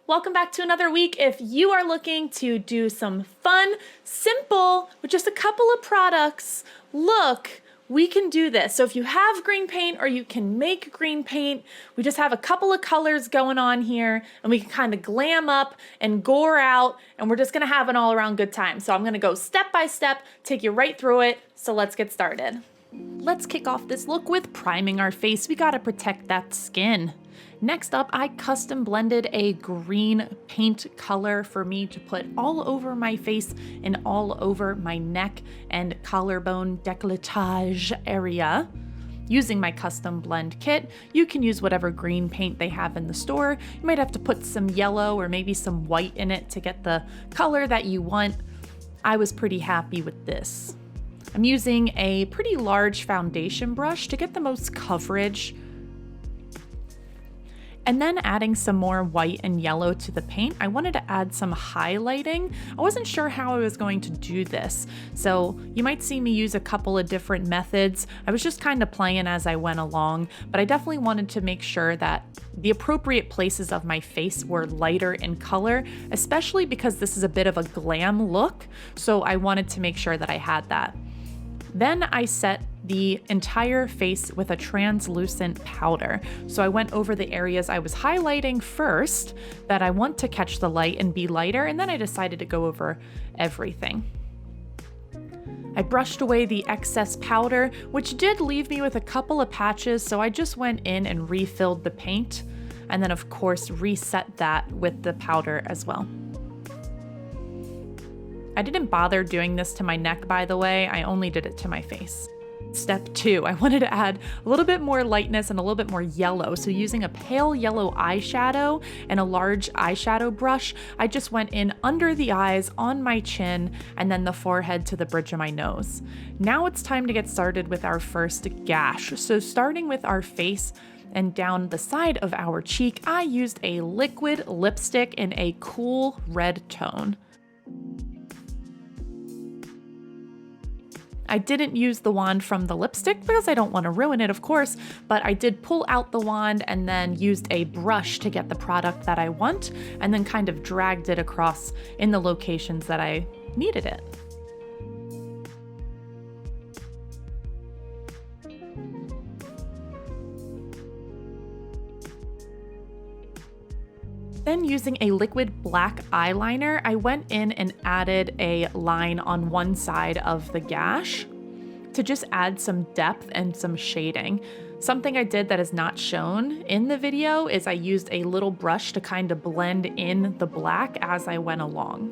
welcome back to another week. If you are looking to do some fun, simple, with just a couple of products, look, we can do this. So if you have green paint or you can make green paint, we just have a couple of colors going on here and we can kind of glam up and gore out, and we're just gonna have an all around good time. So I'm gonna go step by step, take you right through it. So let's get started. Let's kick off this look with priming our face. We gotta protect that skin. Next up, I custom blended a green paint color for me to put all over my face and all over my neck and collarbone décolletage area. Using my custom blend kit, you can use whatever green paint they have in the store. You might have to put some yellow or maybe some white in it to get the color that you want. I was pretty happy with this. I'm using a pretty large foundation brush to get the most coverage, and then adding some more white and yellow to the paint. I wanted to add some highlighting. I wasn't sure how I was going to do this, so you might see me use a couple of different methods. I was just kind of playing as I went along, but I definitely wanted to make sure that the appropriate places of my face were lighter in color, especially because this is a bit of a glam look, so I wanted to make sure that I had that. Then I set the entire face with a translucent powder. So I went over the areas I was highlighting first that I want to catch the light and be lighter, and then I decided to go over everything. I brushed away the excess powder, which did leave me with a couple of patches, so I just went in and refilled the paint, and then of course reset that with the powder as well. I didn't bother doing this to my neck, by the way, I only did it to my face. Step 2, I wanted to add a little bit more lightness and a little bit more yellow. So using a pale yellow eyeshadow and a large eyeshadow brush, I just went in under the eyes, on my chin, and then the forehead to the bridge of my nose. Now it's time to get started with our first gash. So starting with our face and down the side of our cheek, I used a liquid lipstick in a cool red tone. I didn't use the wand from the lipstick because I don't want to ruin it, of course, but I did pull out the wand and then used a brush to get the product that I want, and then kind of dragged it across in the locations that I needed it. Then using a liquid black eyeliner, I went in and added a line on one side of the gash to just add some depth and some shading. Something I did that is not shown in the video is I used a little brush to kind of blend in the black as I went along.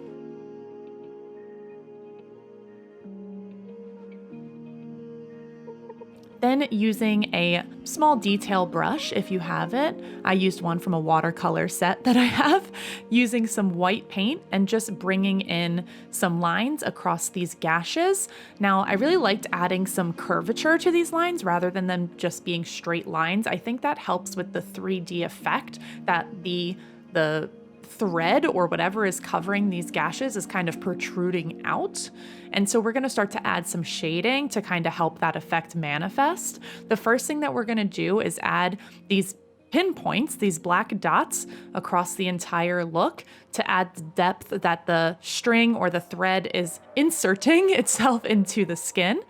Then using a small detail brush, if you have it, I used one from a watercolor set that I have, using some white paint and just bringing in some lines across these gashes. Now, I really liked adding some curvature to these lines rather than them just being straight lines. I think that helps with the 3D effect that the thread or whatever is covering these gashes is kind of protruding out. And so we're going to start to add some shading to kind of help that effect manifest. The first thing that we're going to do is add these pinpoints, these black dots across the entire look to add the depth that the string or the thread is inserting itself into the skin.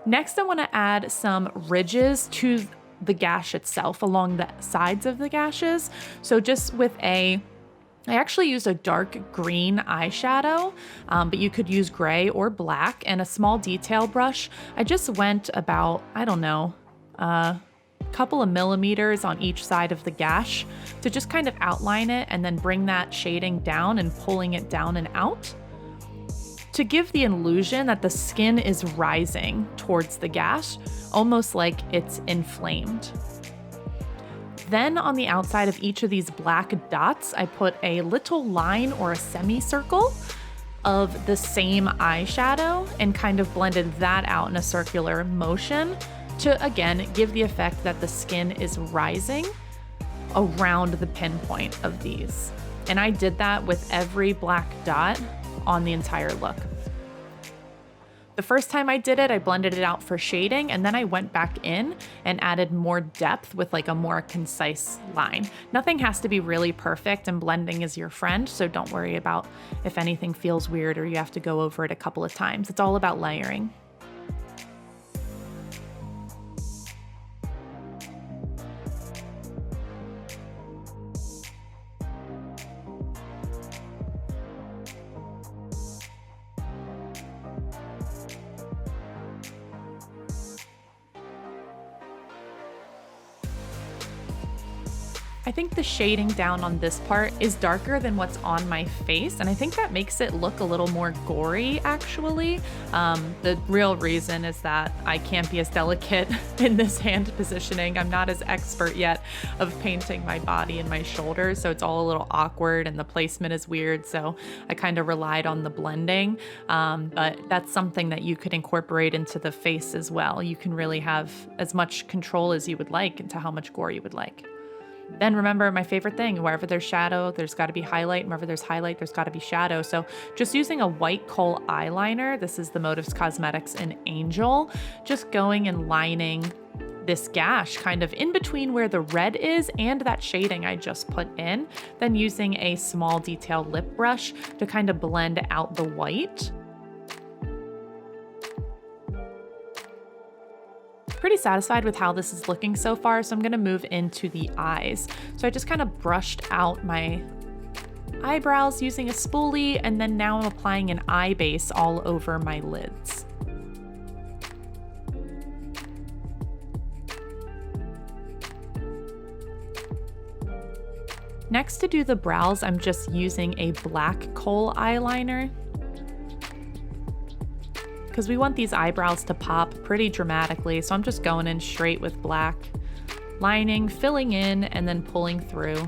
Next, I want to add some ridges to the gash itself along the sides of the gashes. So just with I actually used a dark green eyeshadow, but you could use gray or black, and a small detail brush. I just went about, I don't know, a couple of millimeters on each side of the gash to just kind of outline it and then bring that shading down and pulling it down and out to give the illusion that the skin is rising towards the gash, almost like it's inflamed. Then on the outside of each of these black dots, I put a little line or a semicircle of the same eyeshadow and kind of blended that out in a circular motion to, again, give the effect that the skin is rising around the pinpoint of these. And I did that with every black dot on the entire look. The first time I did it, I blended it out for shading, and then I went back in and added more depth with like a more concise line. Nothing has to be really perfect, and blending is your friend, so don't worry about if anything feels weird or you have to go over it a couple of times. It's all about layering. I think the shading down on this part is darker than what's on my face, and I think that makes it look a little more gory, actually. The real reason is that I can't be as delicate in this hand positioning. I'm not as expert yet of painting my body and my shoulders, so it's all a little awkward and the placement is weird, so I kind of relied on the blending. But that's something that you could incorporate into the face as well. You can really have as much control as you would like into how much gore you would like. Then remember my favorite thing, wherever there's shadow, there's got to be highlight, and wherever there's highlight, there's got to be shadow. So just using a white kohl eyeliner, this is the Motives Cosmetics in Angel, just going and lining this gash kind of in between where the red is and that shading I just put in, then using a small detailed lip brush to kind of blend out the white. Pretty satisfied with how this is looking so far, so I'm gonna move into the eyes. So I just kind of brushed out my eyebrows using a spoolie, and then now I'm applying an eye base all over my lids. Next, to do the brows, I'm just using a black kohl eyeliner, because we want these eyebrows to pop pretty dramatically, so I'm just going in straight with black, lining, filling in, and then pulling through.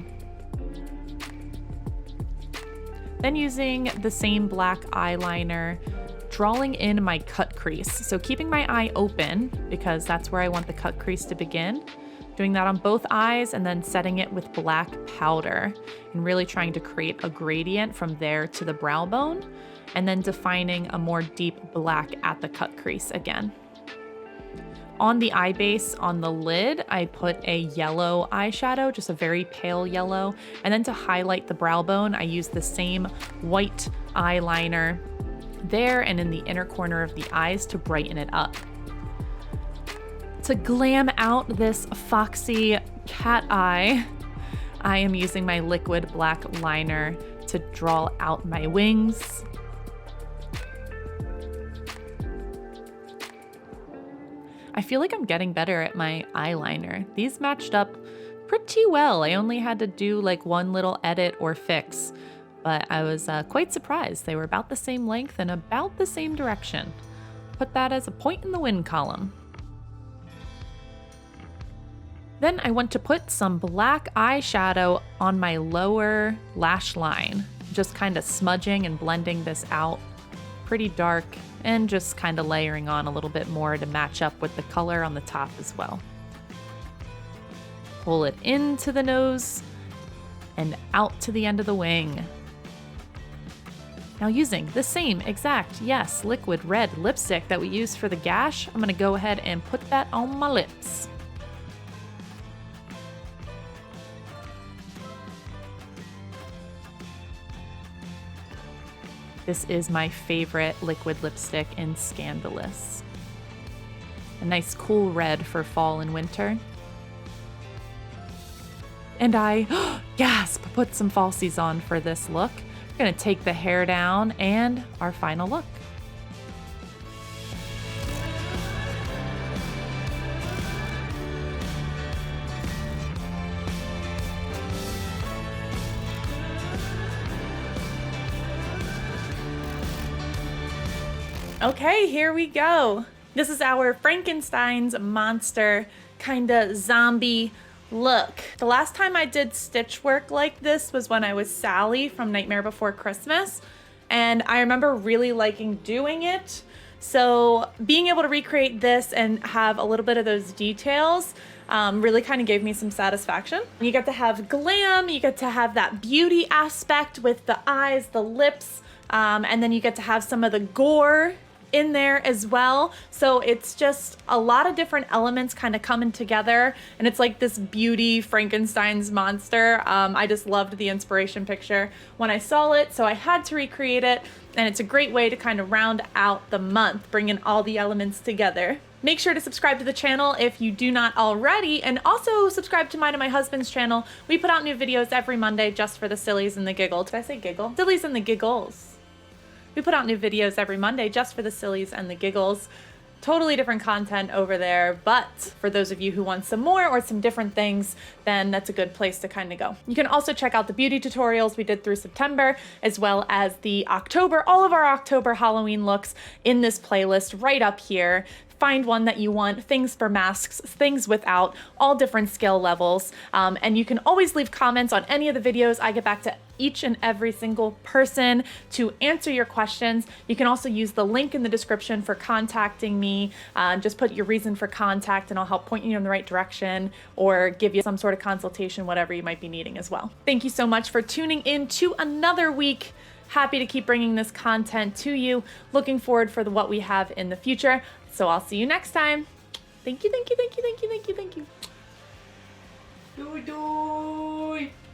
Then using the same black eyeliner, drawing in my cut crease. So keeping my eye open, because that's where I want the cut crease to begin. Doing that on both eyes, and then setting it with black powder, and really trying to create a gradient from there to the brow bone, and then defining a more deep black at the cut crease again. On the eye base on the lid, I put a yellow eyeshadow, just a very pale yellow, and then to highlight the brow bone, I used the same white eyeliner there and in the inner corner of the eyes to brighten it up. To glam out this foxy cat eye, I am using my liquid black liner to draw out my wings. I feel like I'm getting better at my eyeliner. These matched up pretty well. I only had to do like one little edit or fix, but I was quite surprised. They were about the same length and about the same direction. Put that as a point in the win column. Then I went to put some black eyeshadow on my lower lash line, just kind of smudging and blending this out pretty dark, and just kind of layering on a little bit more to match up with the color on the top as well. Pull it into the nose and out to the end of the wing. Now using the same exact, yes, liquid red lipstick that we used for the gash, I'm gonna go ahead and put that on my lips. This is my favorite liquid lipstick in Scandalous. A nice cool red for fall and winter. And I, gasp, put some falsies on for this look. We're gonna take the hair down and our final look. Okay, here we go. This is our Frankenstein's monster kinda zombie look. The last time I did stitch work like this was when I was Sally from Nightmare Before Christmas, and I remember really liking doing it. So being able to recreate this and have a little bit of those details really kind of gave me some satisfaction. You get to have glam, you get to have that beauty aspect with the eyes, the lips, and then you get to have some of the gore in there as well. So it's just a lot of different elements kind of coming together, and it's like this beauty Frankenstein's monster. I just loved the inspiration picture when I saw it, so I had to recreate it, and it's a great way to kind of round out the month, bringing all the elements together. Make sure to subscribe to the channel if you do not already, and also subscribe to mine and my husband's channel. We put out new videos every Monday just for the sillies and the giggle. Did I say giggle? Sillies and the giggles. We put out new videos every Monday just for the sillies and the giggles. Totally different content over there, but for those of you who want some more or some different things, then that's a good place to kind of go. You can also check out the beauty tutorials we did through September, as well as the October, all of our October Halloween looks in this playlist right up here. Find one that you want, things for masks, things without, all different skill levels. And you can always leave comments on any of the videos. I get back to each and every single person to answer your questions. You can also use the link in the description for contacting me. Just put your reason for contact and I'll help point you in the right direction or give you some sort of consultation, whatever you might be needing as well. Thank you so much for tuning in to another week. Happy to keep bringing this content to you. Looking forward for what we have in the future. So I'll see you next time. Thank you, thank you, thank you, thank you, thank you, thank you.